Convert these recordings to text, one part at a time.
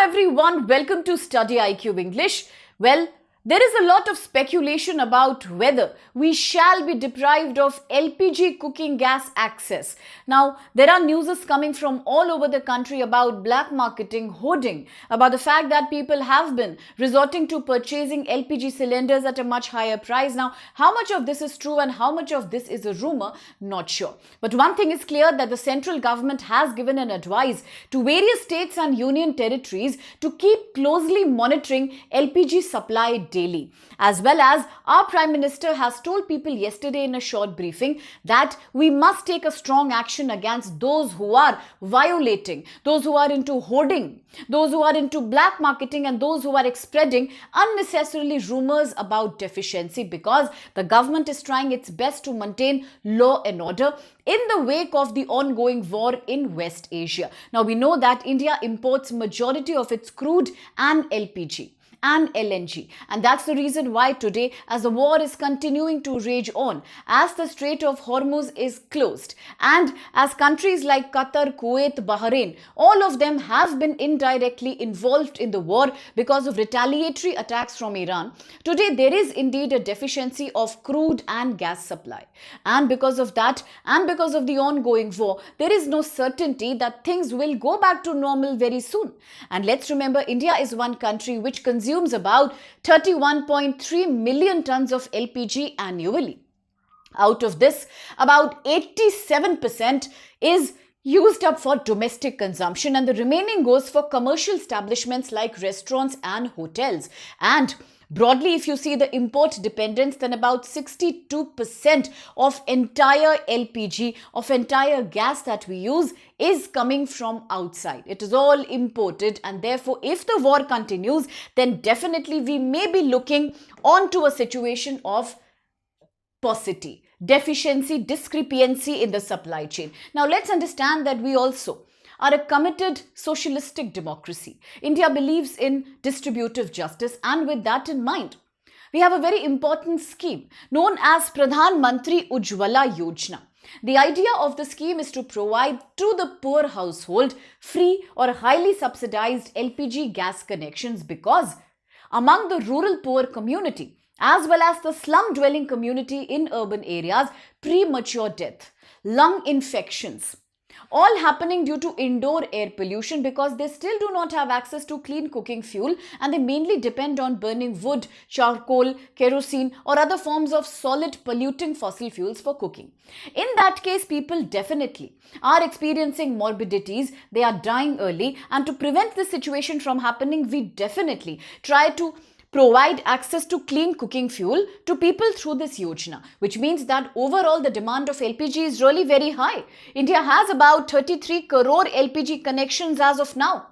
everyone, welcome to StudyIQ English. Well, there is a lot of speculation about whether we shall be deprived of LPG cooking gas access. Now, there are news coming from all over the country about black marketing, hoarding, about the fact that people have been resorting to purchasing LPG cylinders at a much higher price. Now, how much of this is true and how much of this is a rumor? Not sure. But one thing is clear, that the central government has given an advice to various states and union territories to keep closely monitoring LPG supply daily. As well as our Prime Minister has told people yesterday in a short briefing that we must take a strong action against those who are violating, those who are into hoarding, those who are into black marketing and those who are spreading unnecessarily rumors about deficiency, because the government is trying its best to maintain law and order in the wake of the ongoing war in West Asia. Now we know that India imports majority of its crude and LPG and LNG. And that's the reason why today, as the war is continuing to rage on, as the Strait of Hormuz is closed, and as countries like Qatar, Kuwait, Bahrain, all of them have been indirectly involved in the war because of retaliatory attacks from Iran, today there is indeed a deficiency of crude and gas supply. And because of that, and because of the ongoing war, there is no certainty that things will go back to normal very soon. And let's remember, India is one country which consumes about 31.3 million tons of LPG annually. Out of this, about 87% is used up for domestic consumption, and the remaining goes for commercial establishments like restaurants and hotels. And broadly, if you see the import dependence, then about 62% of entire LPG, of entire gas that we use, is coming from outside. It is all imported, and therefore if the war continues, then definitely we may be looking onto a situation of paucity, deficiency, discrepancy in the supply chain. Now let's understand that we also are a committed socialistic democracy. India believes in distributive justice, and with that in mind, we have a very important scheme known as Pradhan Mantri Ujjwalayojana. The idea of the scheme is to provide to the poor household free or highly subsidized LPG gas connections, because among the rural poor community as well as the slum dwelling community in urban areas, premature death, lung infections, all happening due to indoor air pollution, because they still do not have access to clean cooking fuel and they mainly depend on burning wood, charcoal, kerosene or other forms of solid polluting fossil fuels for cooking. In that case, people definitely are experiencing morbidities, they are dying early, and to prevent this situation from happening, we definitely try to provide access to clean cooking fuel to people through this yojana, which means that overall the demand of LPG is really very high. India has about 33 crore LPG connections as of now,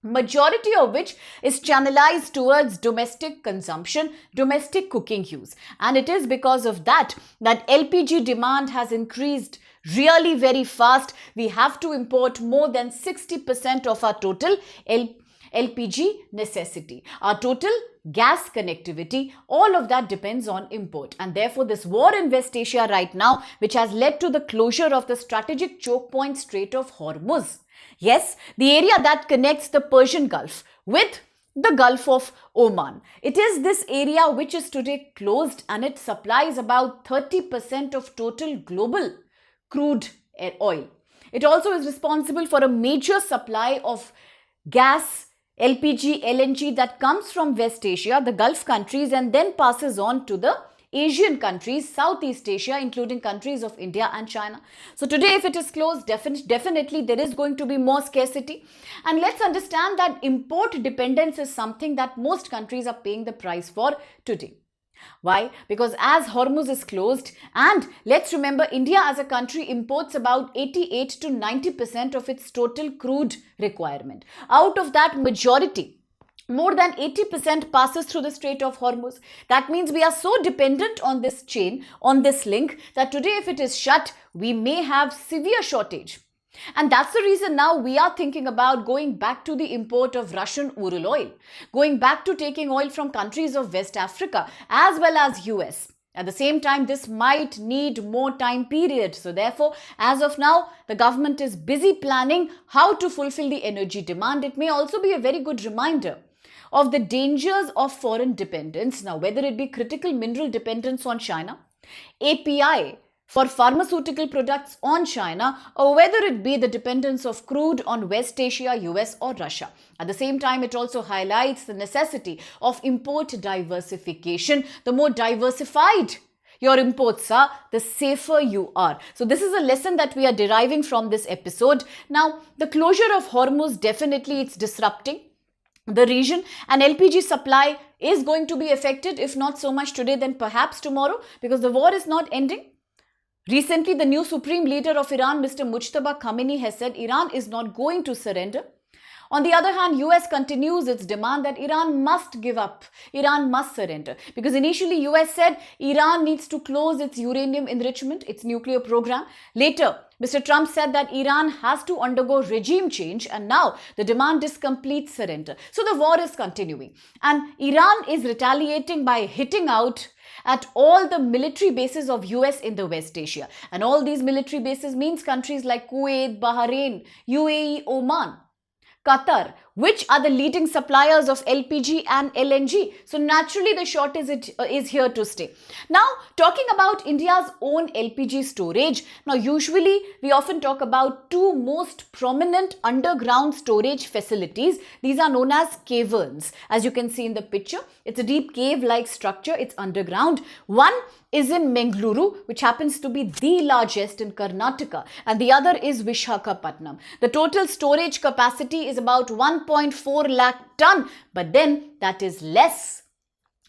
majority of which is channelized towards domestic consumption, domestic cooking use. And it is because of that LPG demand has increased really very fast. We have to import more than 60% of our total LPG necessity. Our total gas connectivity, all of that depends on import. And therefore, this war in West Asia right now, which has led to the closure of the strategic choke point Strait of Hormuz. Yes, the area that connects the Persian Gulf with the Gulf of Oman. It is this area which is today closed, and it supplies about 30% of total global crude oil. It also is responsible for a major supply of gas, LPG, LNG that comes from West Asia, the Gulf countries, and then passes on to the Asian countries, Southeast Asia, including countries of India and China. So today, if it is closed, definitely there is going to be more scarcity. And let's understand that import dependence is something that most countries are paying the price for today. Why? Because as Hormuz is closed, and let's remember, India as a country imports about 88 to 90% of its total crude requirement. Out of that, majority, more than 80% passes through the Strait of Hormuz. That means we are so dependent on this chain, on this link, that today if it is shut, we may have severe shortage. And that's the reason now we are thinking about going back to the import of Russian Ural oil, going back to taking oil from countries of West Africa as well as US. At the same time, this might need more time period. So therefore, as of now, the government is busy planning how to fulfill the energy demand. It may also be a very good reminder of the dangers of foreign dependence. Now, whether it be critical mineral dependence on China, API for pharmaceutical products on China, or whether it be the dependence of crude on West Asia, US or Russia. At the same time, it also highlights the necessity of import diversification. The more diversified your imports are, the safer you are. So this is a lesson that we are deriving from this episode. Now, the closure of Hormuz, definitely it's disrupting the region, and LPG supply is going to be affected, if not so much today, then perhaps tomorrow, because the war is not ending. Recently, the new Supreme Leader of Iran, Mr. Mujtaba Khamenei, has said Iran is not going to surrender. On the other hand, US continues its demand that Iran must give up, Iran must surrender. Because initially, US said Iran needs to close its uranium enrichment, its nuclear program. Later, Mr. Trump said that Iran has to undergo regime change, and now the demand is complete surrender. So the war is continuing, and Iran is retaliating by hitting out at all the military bases of US in the West Asia. And all these military bases means countries like Kuwait, Bahrain, UAE, Oman, Qatar, which are the leading suppliers of LPG and LNG. So naturally, the shortage is here to stay. Now, talking about India's own LPG storage. Now, usually we often talk about two most prominent underground storage facilities. These are known as caverns. As you can see in the picture, it's a deep cave-like structure. It's underground. One is in Mangaluru, which happens to be the largest in Karnataka, and the other is Vishakhapatnam. The total storage capacity is about 1.4 lakh ton, but then that is less.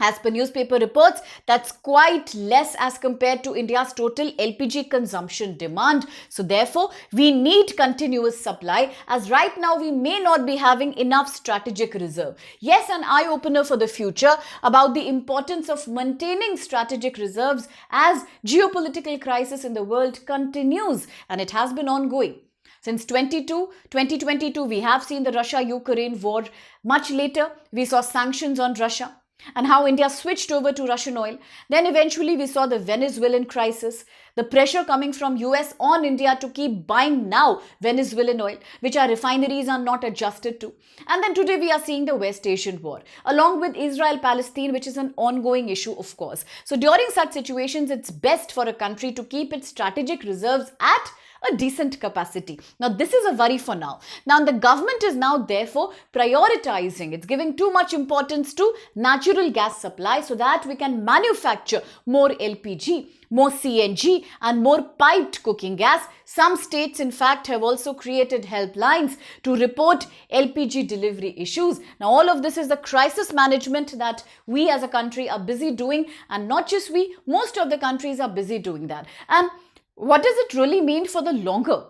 As per newspaper reports, that's quite less as compared to India's total LPG consumption demand. So therefore, we need continuous supply, as right now we may not be having enough strategic reserve. Yes, an eye-opener for the future about the importance of maintaining strategic reserves as geopolitical crisis in the world continues, and it has been ongoing. Since 2022, we have seen the Russia-Ukraine war. Much later, we saw sanctions on Russia and how India switched over to Russian oil. Then eventually we saw the Venezuelan crisis, the pressure coming from US on India to keep buying now Venezuelan oil, which our refineries are not adjusted to. And then today we are seeing the West Asian war, along with Israel-Palestine, which is an ongoing issue, of course. So during such situations, it's best for a country to keep its strategic reserves at a decent capacity. Now, this is a worry for now. Now, the government is now therefore prioritizing. It's giving too much importance to natural gas supply so that we can manufacture more LPG, more CNG and more piped cooking gas. Some states, in fact, have also created helplines to report LPG delivery issues. Now, all of this is the crisis management that we as a country are busy doing, and not just we, most of the countries are busy doing that. And what does it really mean for the longer,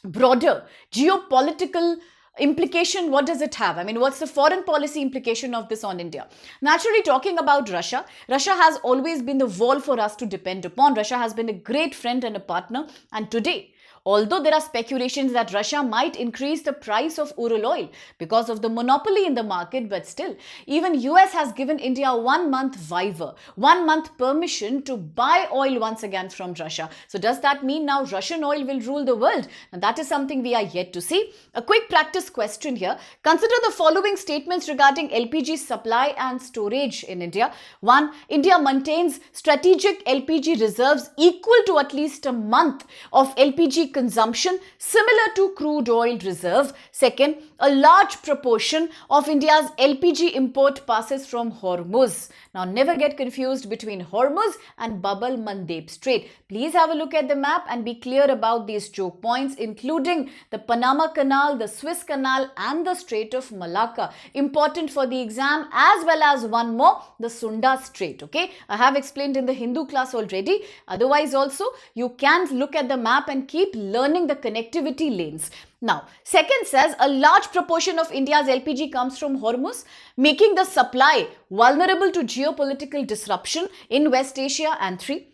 broader geopolitical implication? What does it have? I mean, what's the foreign policy implication of this on India? Naturally, talking about Russia, Russia has always been the wall for us to depend upon. Russia has been a great friend and a partner. And today, although there are speculations that Russia might increase the price of Ural oil because of the monopoly in the market, but still, even US has given India 1 month waiver, 1 month permission to buy oil once again from Russia. So does that mean now Russian oil will rule the world? Now that is something we are yet to see. A quick practice question here. Consider the following statements regarding LPG supply and storage in India. 1. India maintains strategic LPG reserves equal to at least a month of LPG consumption, similar to crude oil reserve. Second, a large proportion of India's LPG import passes from Hormuz. Now, never get confused between Hormuz and Bab el-Mandeb Strait. Please have a look at the map and be clear about these choke points, including the Panama Canal, the Suez Canal and the Strait of Malacca. Important for the exam, as well as one more, the Sunda Strait. Okay, I have explained in the Hindu class already. Otherwise also, you can look at the map and keep learning the connectivity lanes. Now, second says a large proportion of India's LPG comes from Hormuz, making the supply vulnerable to geopolitical disruption in West Asia. And 3,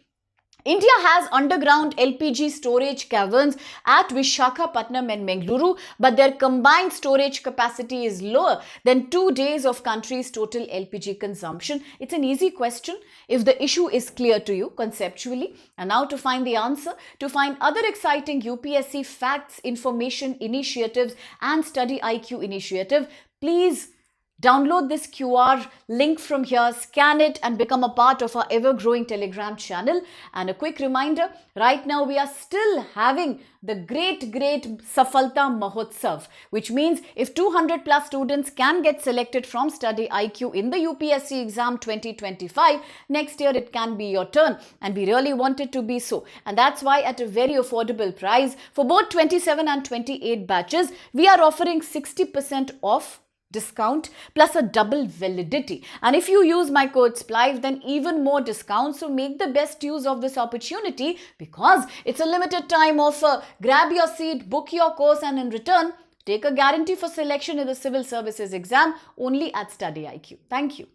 India has underground LPG storage caverns at Visakhapatnam and Bengaluru, but their combined storage capacity is lower than 2 days of country's total LPG consumption. It's an easy question if the issue is clear to you conceptually. And now to find the answer, to find other exciting UPSC facts, information initiatives and StudyIQ initiative, please download this QR link from here, scan it and become a part of our ever-growing Telegram channel. And a quick reminder, right now we are still having the great Safalta Mahotsav, which means if 200 plus students can get selected from StudyIQ in the UPSC exam 2025, next year it can be your turn. And we really want it to be so. And that's why at a very affordable price for both 27 and 28 batches, we are offering 60% off discount plus a double validity. And if you use my code SPLIVE, then even more discount. So make the best use of this opportunity because it's a limited time offer. Grab your seat, book your course, and in return, take a guarantee for selection in the civil services exam only at StudyIQ. Thank you.